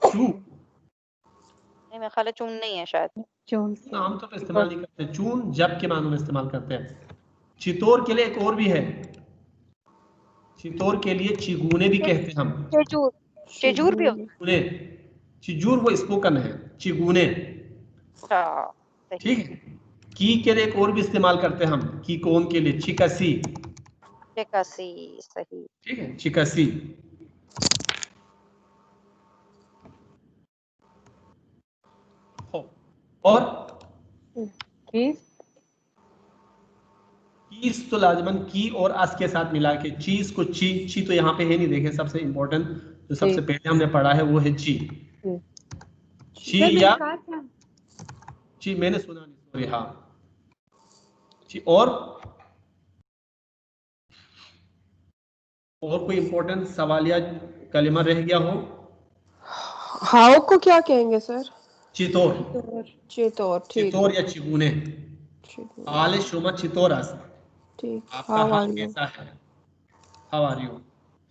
चू, नहीं मेरा ख्याल है चुन नहीं है शायद। चून, आमतौर पर इस्तेमाल नहीं करते, चून जब के मानों में इस्तेमाल करते हैं। चितौर के लिए एक और भी है, चितौर के लिए चिगुने भी कहते हैं हम, चेजूर, चेजूर भी होता चिगुने, चिजूर वो स्पोकन है, चिगुने, है। ठीक है। की के लिए एक और भी इस्तेमाल करते हैं हम, की कौन के लिए, चिकसी, चिकासी, सही। ठीक है, चिकसी। और चीज तो लाजमन की और अस के साथ मिला के, चीज को ची, ची तो यहाँ पे है नहीं, देखें सबसे इंपॉर्टेंट जो सबसे पहले हमने पढ़ा है वो है ची, ची या ची, मैंने सुना नहीं, सॉरी, हाँ ची। और कोई इंपॉर्टेंट सवालिया कलिमा रह गया हो? हाउ को क्या कहेंगे सर? चितौर, चितौर, ठीक चितौर या चिगुने, आले शुमा चितौरस, ठीक। आपका हाउ हाल आर यू? कैसा है, हाउ आर यू,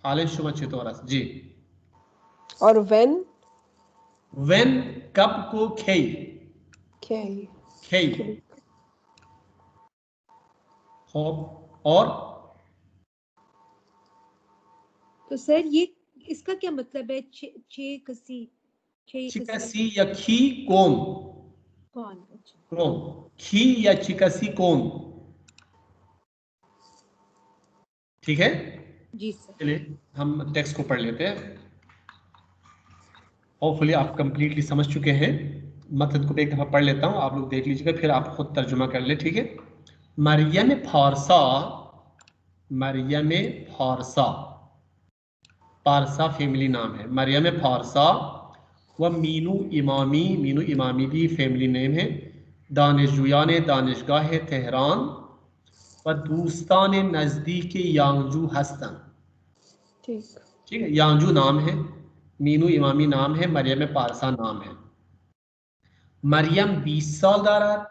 आले शुमा चितौरस जी। और व्हेन, व्हेन कब को खेई, खेई, खेई, और तो सर ये इसका क्या मतलब है? कसी, चिकसी या खी कौन, कौन? कौन, खी या चिकसी कौन, ठीक है, जी सर। चलिए हम टेक्स्ट को पढ़ लेते हैं। होपफुली आप कंप्लीटली समझ चुके हैं। मतन को एक दफ़ा पढ़ लेता हूँ, आप लोग देख लीजिएगा, फिर आप खुद तर्जुमा कर ले। ठीक है, मरियम फारसा, मरियम फारसा, पारसा फैमिली नाम है, मरियम फारसा। व मीनू इमामी, मीनू इमामी भी फैमिली नेम है। दानिशजुयान दानिशगाह तेहरान व दोस्तान नज़दीक यांजू हस्तन। ठीक है, यांजू नाम है, मीनू इमामी नाम है, मरियम पारसा नाम है। मरियम 20 साल दारात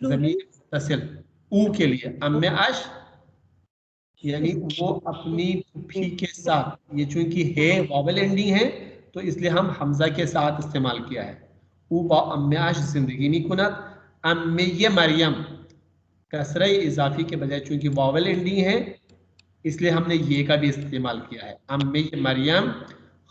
ज़मीर मुत्तसिल, ऊ के लिए अम्मे अश यानी वो अपनी फूफी के साथ, ये चूंकि है वावल एंडिंग है तो इसलिए हम हमजा के साथ इस्तेमाल किया है। ऊ बा अम्मे अश जिंदगी नी कुनत, अम्मे ये मरियम कसरे इजाफी के बजाय चूंकि वावल एंडिंग है इसलिए हमने ये का भी इस्तेमाल किया है। अम्मे ये मरियम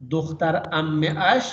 दुख्तर अम्मे अश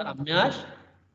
अम्मे अश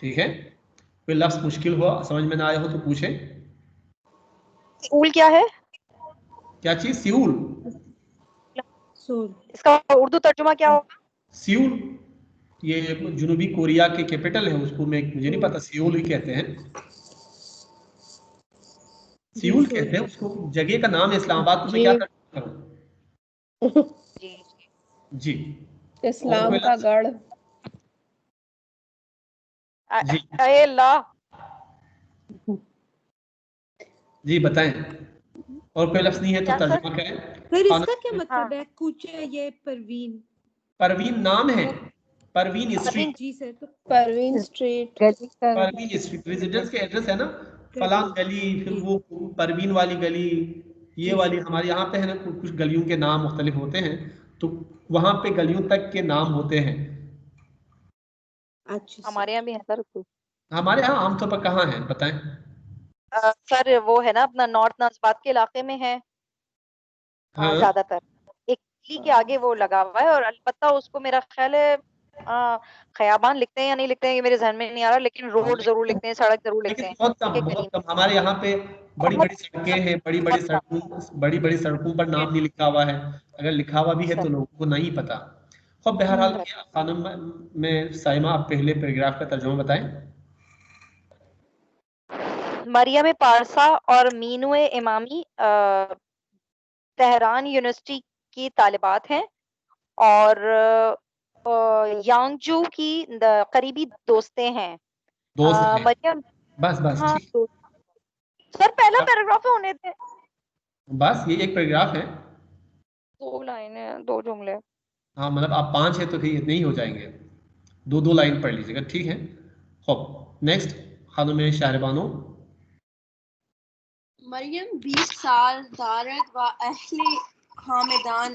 ठीक है, कोई लफ्ज मुश्किल हो, समझ में ना आया हो तो पूछे। सिऊल क्या है? क्या चीज? सिऊल। इसका उर्दू तर्जुमा क्या होगा? सिऊल ये जुनूबी कोरिया के कैपिटल है, उसको मुझे नहीं पता, सियोल ही कहते हैं, सियूल कहते हैं उसको, जगह का नाम है। इस्लामाबाद को मैं क्या तर्जुमा करूं? जी, इस्लाम का गढ़। जी जी बताएं, और कोई लफ्ज नहीं है तो तर्जुमा करें। फिर इसका क्या मतलब है? कुचा ये परवीन, परवीन नाम है, परवीन स्ट्रीट। जी सर, तो Parveen street, Parveen street residence के एड्रेस है ना, फलां गली, फिर वो परवीन वाली गली, ये वाली हमारे यहाँ पे है ना, कुछ गलियों के नाम मुख्तलिफ होते हैं, तो वहां पे गलियों तक के नाम होते हैं। अच्छा, हमारे यहाँ भी है सर। हमारे यहाँ आमतौर पर कहाँ है बताएं? सर वो है ना अपना नॉर्थ नाजबात के इलाके में है ज्यादातर, एक किली के आगे वो लगा हुआ है, और अलबत्ता उसको मेरा ख्याल है खयाबान लिखते हैं या नहीं लिखते हैं ये मेरे जहन में नहीं आ रहा, लेकिन रोड जरूर लिखते हैं, सड़क जरूर लिखते हैं। बहुत कम हमारे यहाँ पे बड़ी बड़ी सड़कें हैं, बड़ी बड़ी सड़कों पर नाम नहीं लिखा हुआ है, अगर लिखा हुआ भी है तो लोगों को नहीं पता। और बहरहाल खानम में साइमा आप पहले पैराग्राफ का तर्जुमा बताएं। मरियम पारसा और मीनू इमामी तेहरान यूनिवर्सिटी की तालिबात हैं और यांगजू की करीबी दोस्तें हैं। मरियम बस हाँ, सर पहला पैराग्राफ होने थे, बस ये एक पैराग्राफ है, 2 लाइनें 2 जुमले। हाँ मतलब आप 5 है तो फिर इतने ही हो जाएंगे, 2 लाइन पढ़ लीजिएगा, ठीक है। खूब, नेक्स्ट खानुम शाहरबानो। मरियम 20 साल दारद व अहले हामेदान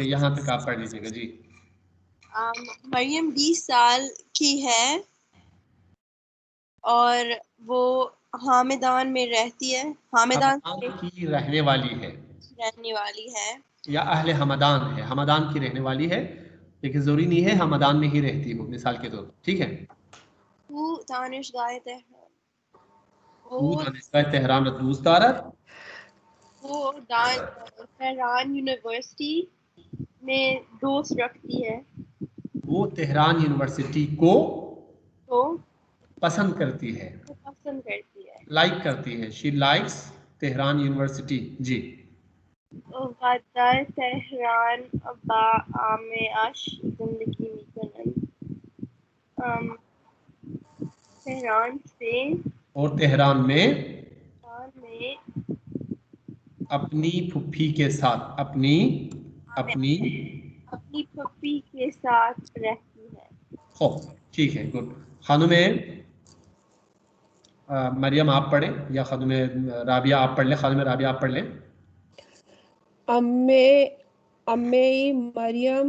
यहाँ तक आप पढ़ लीजिएगा जी। मरियम 20 साल की है और वो हामेदान में रहती है, हामेदान की रहने वाली है या अहले हमदान है, हमदान की रहने वाली है, लेकिन जरूरी नहीं है हमदान में ही रहती हो, मिसाल के तौर, ठीक है। वो दानिशगाह तेहरान दोस्त दारत, वो तेहरान यूनिवर्सिटी में दोस्त रखती है, वो तेहरान यूनिवर्सिटी को पसंद करती है, लाइक करती है, शी लाइक्स तेहरान यूनिवर्सिटी। जी, तेहरान बा आमेआश जिंदगी मिकनन, तेहरान से और तेहरान में में अपनी फुफ्फी के साथ अपनी अपनी पप्पी के साथ रहती है। हो ठीक है, गुड। खानुम मरियम आप पढ़ें या खानुम राबिया आप पढ़ लें? खानुम राबिया आप पढ़ लें। अम्मे मरियम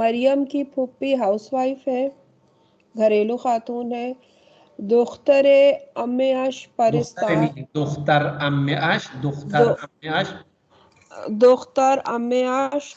मरियम की फूफी हाउसवाइफ है, घरेलू खातून है। दुख्तर अम्मे आश दुख्तर परिस्तार नहीं, दुख्तर अम्मे आश, दुख्तर दो अम्मे आश दुख्तर अम्मे आश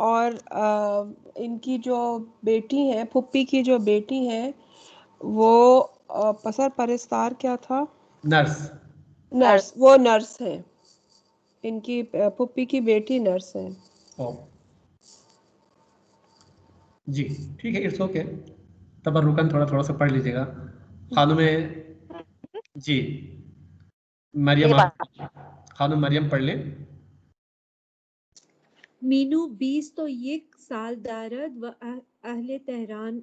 और इनकी जो बेटी है, फूफी की जो बेटी है वो पसर परिस्तार क्या था? नर्स। नर्स, वो नर्स है। इनकी फूफी की बेटी नर्स है। ओ जी ठीक है, इट्स ओके। तबर्रुकन थोड़ा थोड़ा सा पढ़ लीजिएगा। खानुम जी मरियम जेबा आप, खानुम मरियम पढ़ लें। मीनू 20 तो एक साल दारद व अहले तेहरान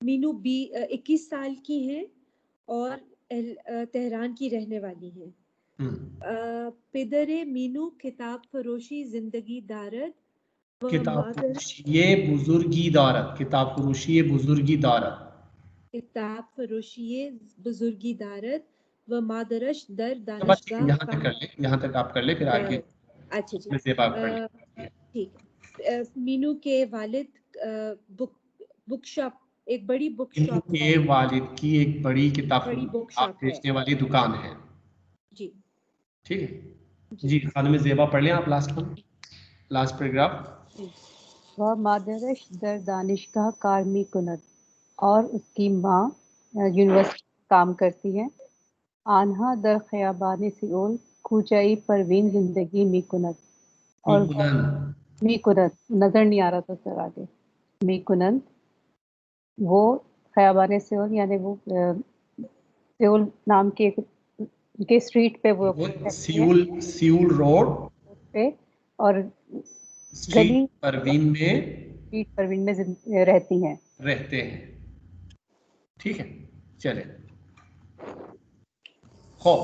मीनू 21 साल की हैं और तेहरान की रहने वाली हैं। पिदरे मीनू किताब फरोशी जिंदगी दारद व किताब मादर फरोशी बुजुर्गी दारत, किताब फरोशी बुजुर्गी दारत, किताब फरोशी बुजुर्गी दारद व मादरश दर बस दानिशगाह यहाँ तक काम कर ले, यहाँ तक आप कर ले, फिर आगे अच्छा जी उसमें से बात पढ़ ले। ठीक है। मीनू के वालिद बुक शॉप, एक बड़ी बुक मीनू शॉप के वालिद की एक बड़ी किताब बड़ी बुक आप शॉप है बेचने वाली दुकान है। जी ठीक है जी। खानुम ज़ेबा पढ़ लें आप, लास्ट वन, लास्ट पैराग्राफ। वह मादरश दर दानिशगाह कारमी कुनत, और उसकी माँ यूनिवर्सिटी काम करती है। आन्हा दर खयाबान सिओल कूचाई परवीन जिंदगी मी कुनत, और मी कुनत नजर नहीं आ रहा था सर आगे। मी कुनत वो खयाबान सिओल यानी वो सिओल नाम के स्ट्रीट पे वो सियूल रोड पे, और स्ट्रीट गली परवीन में स्ट्रीट परवीन में रहती हैं। रहते हैं। ठीक है, चले हो।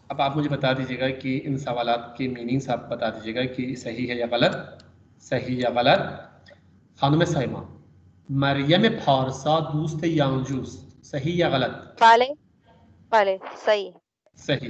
अब आप मुझे बता दीजिएगा कि इन सवालात की मीनिंग्स आप बता दीजिएगा कि सही है या गलत, सही या गलत। खानुम साहिमा, मरियम फारसा दूस्त यांजूस, सही या गलत? वाले वाले सही सही।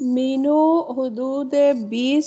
मीनू हदूद 20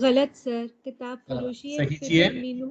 गलत सर, किताब फरोशी सही फिदर चीज़ है। मीनू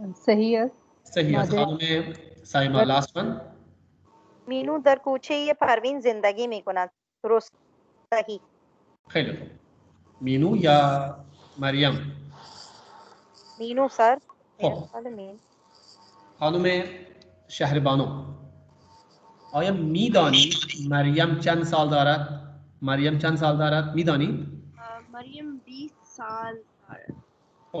सही है। सही है। Khanum Saima last one. मीनू दर कूचे ये परवीन जिंदगी में कुनत, दुरुस्त सही। खैर मीनू या मरियम? मीनू सर। हो खानुम शहरबानो, आया मीदानी मरियम चंद साल दारत? मरियम चंद साल दारत मीदानी? मरियम 20 साल दारत. हो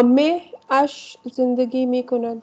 अम्मे आश जिंदगी में कुनद।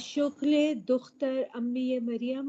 शुक्ल दुख्तर अम्मी मरियम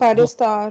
परस्तार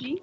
जी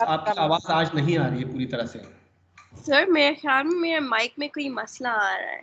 आपकी आवाज आज नहीं आ रही है पूरी तरह से. सर मेरे ख्याल में मेरे माइक में कोई मसला आ रहा है.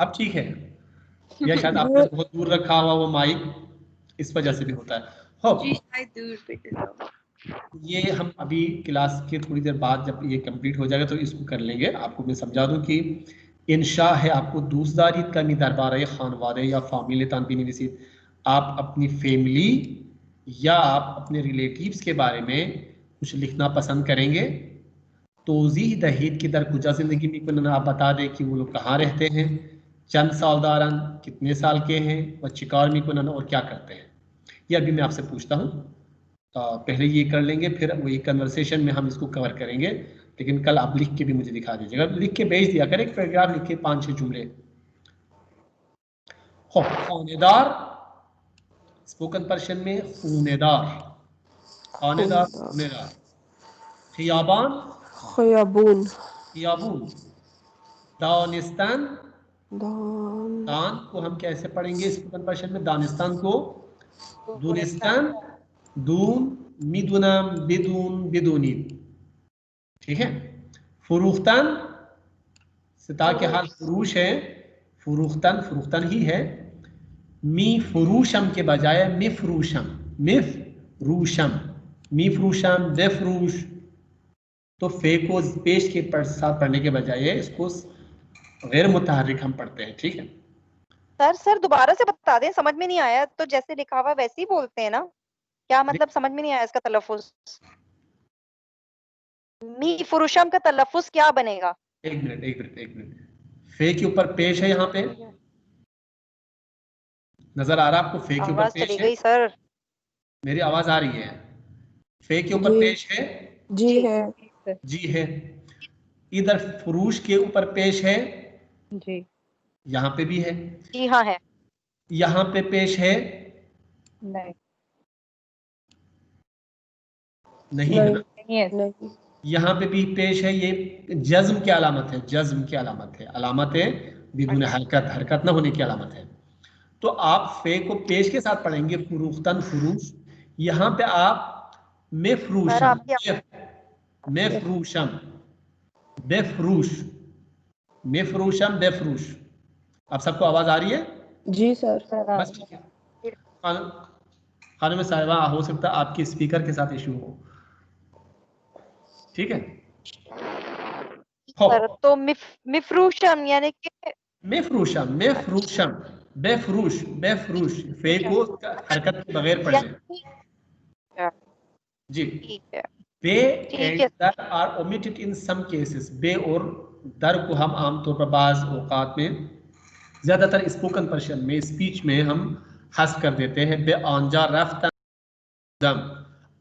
अब ठीक है, या शायद आपने बहुत दूर रखा हुआ वो माइक, इस वजह से भी होता है. हो जी शायद दूर पे तो ये हम अभी क्लास के थोड़ी देर बाद जब ये कंप्लीट हो जाएगा तो इसको कर लेंगे. आपको मैं समझा दूं कि इंशा है आपको दूसदारी कमी दरबार खानवादे या फामिली तानबी नवीसी, आप अपनी फैमिली या आप अपने रिलेटिव्स के बारे में कुछ लिखना पसंद करेंगे. तोज़ीह दहीद की दर कुजा ज़िंदगी में कुछ आप बता दें कि वो लोग कहाँ रहते हैं, चंद सालदारन, कितने साल के हैं, व चिकार में कुछ और क्या करते हैं. ये अभी मैं आपसे पूछता हूँ. पहले ये कर लेंगे, फिर वही कन्वर्सेशन में हम इसको कवर करेंगे. लेकिन कल आप लिख के भी मुझे दिखा दीजिएगा, लिख के भेज दिया करें, एक पैराग्राफ लिख के 5-6 जुमले. खानेदार स्पोकन पर्शियन में खूनेदार, खानेदार खूनेदार. खियाबान खयाबून खियाबून. दानिस्तान, दान को हम कैसे पढ़ेंगे स्पोकन पर्शियन में? दानिस्तान को दूनिस्तान, दून, मिदुनाम, बिदून, बिदूनी. ठीक है. फुरुख्तान, सिता के हाल फुरूश है, फुरुख्तान फुरुख्तान ही है. मी फुरूशम के बजाय मिफरूशम, मिफरूशम, मिफरूशम, बेफरूश. तो फे को पेश के साथ पढ़ने के बजाय इसको गैर मुतहर्रिक हम पढ़ते हैं. ठीक है सर दोबारा से बता दें, समझ में नहीं आया. तो जैसे लिखा हुआ वैसे ही बोलते हैं ना, क्या मतलब? समझ में नहीं आया इसका तलफ्फुज. मी फुरुशम का तलफ्फुज क्या बनेगा? एक मिनट. फे के ऊपर पेश है, यहाँ पे नजर आ रहा आपको? फे के ऊपर पेश है. सर मेरी आवाज आ रही है? फे के ऊपर पेश है. जी है. जी है. इधर फुरूश के ऊपर पेश है. जी. यहाँ पे भी है. जी हाँ है. यहाँ पे पेश है. नहीं है ना? नहीं. यहाँ पे भी पेश है. ये जज्म की अलामत है, जज्म की अलामत है, अलामत है बिदून हरकत, हरकत ना होने की अलामत है. तो आप फे को पेश के साथ पढ़ेंगे, फुरूख्तन फुरूश. यहाँ पे आप मेफरूशम, मेफरूशम, बेफरूश, मेफरूशम, बेफरूश. आप सबको आवाज आ रही है? जी सर. बस ठीक है. खाने में साहिबा, हो सकता है आपके स्पीकर के साथ इशू हो. ठीक है. सर तो मिफरूशम यानी कि मेफरूशम, मेफरूशम, बेफरूश, बेफरूश. फे को हरकत के बगैर पढ़ें. जी. ठीक है. बे एंड दर are omitted in some cases. बे और दर को हम आमतौर पर बाज़ औकात में, ज़्यादातर स्पोकन पर्शियन में, स्पीच में हम हस कर देते हैं. बे आंजा रफ्तन दम,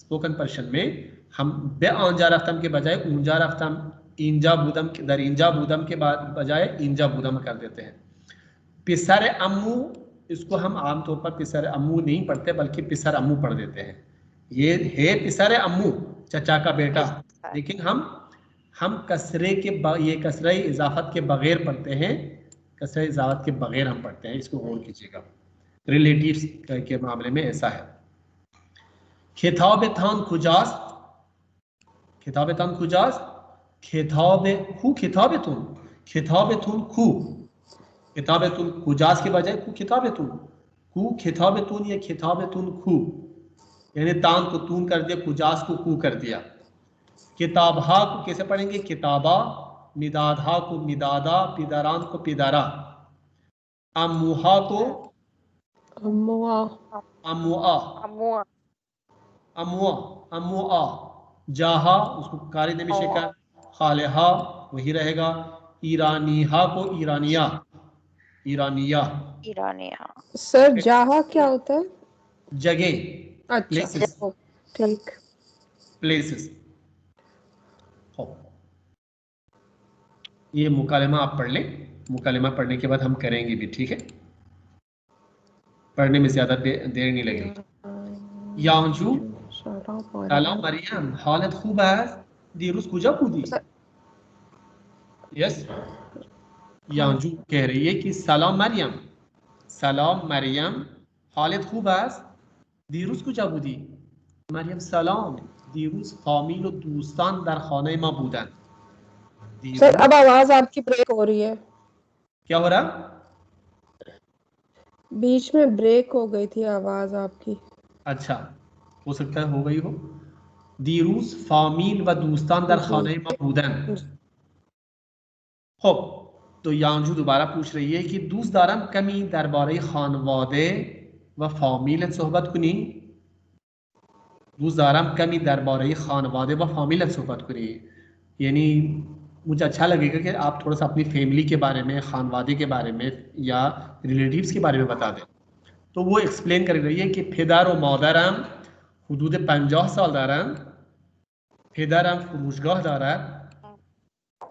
स्पोकन पर्शियन में हम बे आंजा रफ्तम के बजाय ऊंजा रफ्तम इंजा बूदम दर इंजा बूदम के बाद बजाय इंजा बूदम कर देते हैं. पिसर अम्मू, इसको हम आमतौर पर पिसर अम्मू नहीं पढ़ते बल्कि पिसर अम्मू पढ़ देते हैं. ये है पिसर अम्मू, चचा का बेटा, लेकिन हम कसरे के ये कसरे इजाफत के बगैर पढ़ते हैं, कसरे इजाफत के बगैर हम पढ़ते हैं. इसको गौर कीजिएगा. रिलेटिव्स के मामले में ऐसा है. खिताबतान खुजास, खिताबतान खुजास, खिताब खू खिताबतुन, खिताबतुन खू, खिताबतुन खुजास के बजाय खू खिताबतुन, खू खिताबतुन या खिताबतुन खू, यानी तान को तून कर दिया, खुजास को खू कर दिया. किताबहा को कैसे पढ़ेंगे? किताबा, मिदादहा को मिदादा, पिदारान को पिदारा, अमुहा को अमुआ, अमुआ, अमुआ, अमुआ, अमुआ, जाहा उसको कारी ने शेखा, खालेहा वही रहेगा, ईरानीहा को ईरानिया, ईरानिया, ईरानिया. सर जहा क्या होता है? जगह, अच्छा प्लेसेस, ठीक. प्लेसेस. ये मुकालमा आप पढ़ लें, मुकालमा पढ़ने के बाद हम करेंगे भी, ठीक है? पढ़ने में ज्यादा देर नहीं लगेगी. यांजू सलाम मरियम, हालत खूब है, दिरुस कुजा कूदी. यस, यांजू कह रही है कि सलाम मरियम, सलाम मरियम, हालत खूब है, दिरुस कुजा कूदी. मरियम सलाम, दिरुस फामिल और दोस्तान दर खाने में बूदन. सर अब आवाज आपकी ब्रेक हो रही है. क्या हो रहा? बीच में ब्रेक हो गई थी आवाज आपकी. अच्छा, हो सकता है हो गई हो. दिरूस फामिल व दोस्तान दर खाने मबूदन. खब, तो यांजू दोबारा पूछ रही है कि दूस दारम कमी दरबारे खानवादे व फामिल सोहबत कुनी. दूस दारम कमी दरबारे खानवादे व फामिल सोहबत कुनी, यानी मुझे अच्छा लगेगा कि आप थोड़ा सा अपनी फैमिली के बारे में, खानवादे के बारे में या रिलेटिव्स के बारे में बता दें. तो वो एक्सप्लेन कर रही है कि फेदार व मादरम हदूद 50 साल दारम, फेदारम फरोशगाह दारद,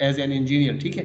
as an engineer. ठीक है.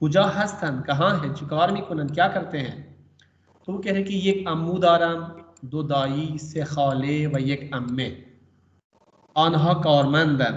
कुजा हस्तन, कहाँ है? चिकार में कुनन, क्या करते हैं? तो वो कह रहे हैं कि एक अम्मू दारम, दो दाई से खाले व एक अम्मे, आनहा कारमंदन,